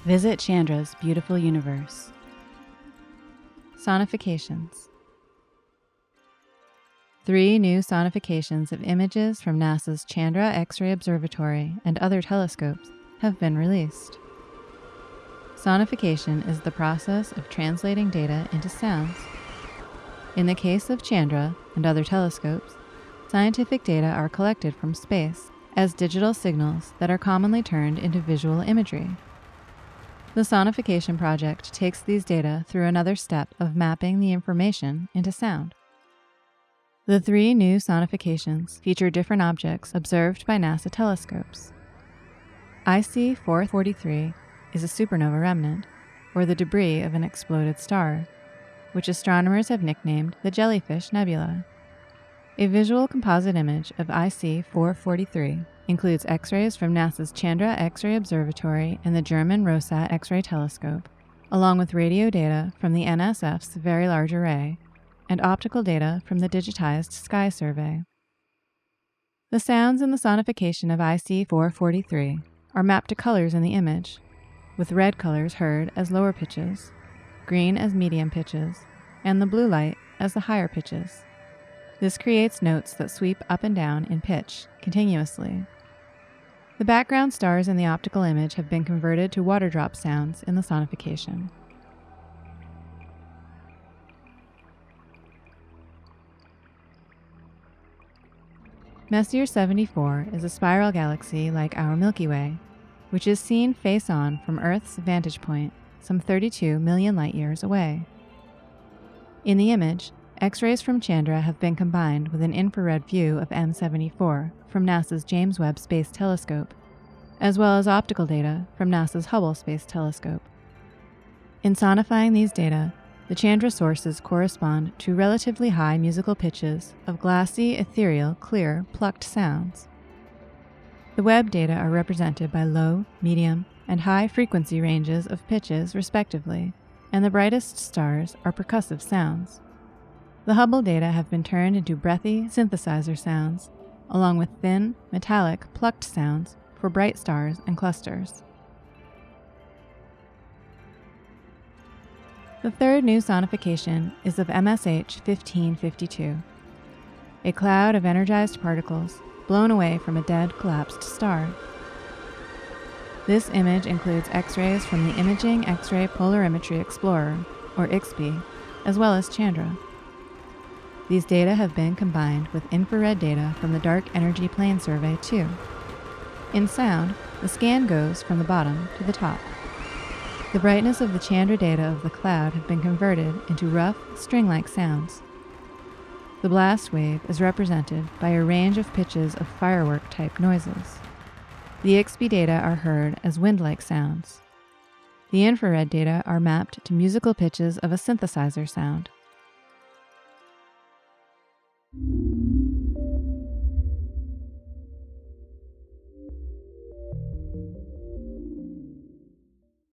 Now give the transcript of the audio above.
Visit Chandra's beautiful universe. Sonifications. 3 new sonifications of images from NASA's Chandra X-ray Observatory and other telescopes have been released. Sonification is the process of translating data into sounds. In the case of Chandra and other telescopes, scientific data are collected from space as digital signals that are commonly turned into visual imagery. The sonification project takes these data through another step of mapping the information into sound. The 3 new sonifications feature different objects observed by NASA telescopes. IC 443 is a supernova remnant, or the debris of an exploded star, which astronomers have nicknamed the Jellyfish Nebula. A visual composite image of IC 443 includes X-rays from NASA's Chandra X-ray Observatory and the German Rosat X-ray telescope, along with radio data from the NSF's Very Large Array and optical data from the digitized Sky Survey. The sounds in the sonification of IC 443 are mapped to colors in the image, with red colors heard as lower pitches, green as medium pitches, and the blue light as the higher pitches. This creates notes that sweep up and down in pitch continuously. The background stars in the optical image have been converted to water drop sounds in the sonification. Messier 74 is a spiral galaxy like our Milky Way, which is seen face-on from Earth's vantage point some 32 million light-years away. In the image, X-rays from Chandra have been combined with an infrared view of M74 from NASA's James Webb Space Telescope, as well as optical data from NASA's Hubble Space Telescope. In sonifying these data, the Chandra sources correspond to relatively high musical pitches of glassy, ethereal, clear, plucked sounds. The Webb data are represented by low, medium, and high frequency ranges of pitches respectively, and the brightest stars are percussive sounds. The Hubble data have been turned into breathy synthesizer sounds, along with thin, metallic, plucked sounds for bright stars and clusters. The 3rd new sonification is of MSH 1552, a cloud of energized particles blown away from a dead, collapsed star. This image includes X-rays from the Imaging X-ray Polarimetry Explorer, or IXPE, as well as Chandra. These data have been combined with infrared data from the Dark Energy Plane Survey too. In sound, the scan goes from the bottom to the top. The brightness of the Chandra data of the cloud have been converted into rough, string-like sounds. The blast wave is represented by a range of pitches of firework-type noises. The IXPE data are heard as wind-like sounds. The infrared data are mapped to musical pitches of a synthesizer sound.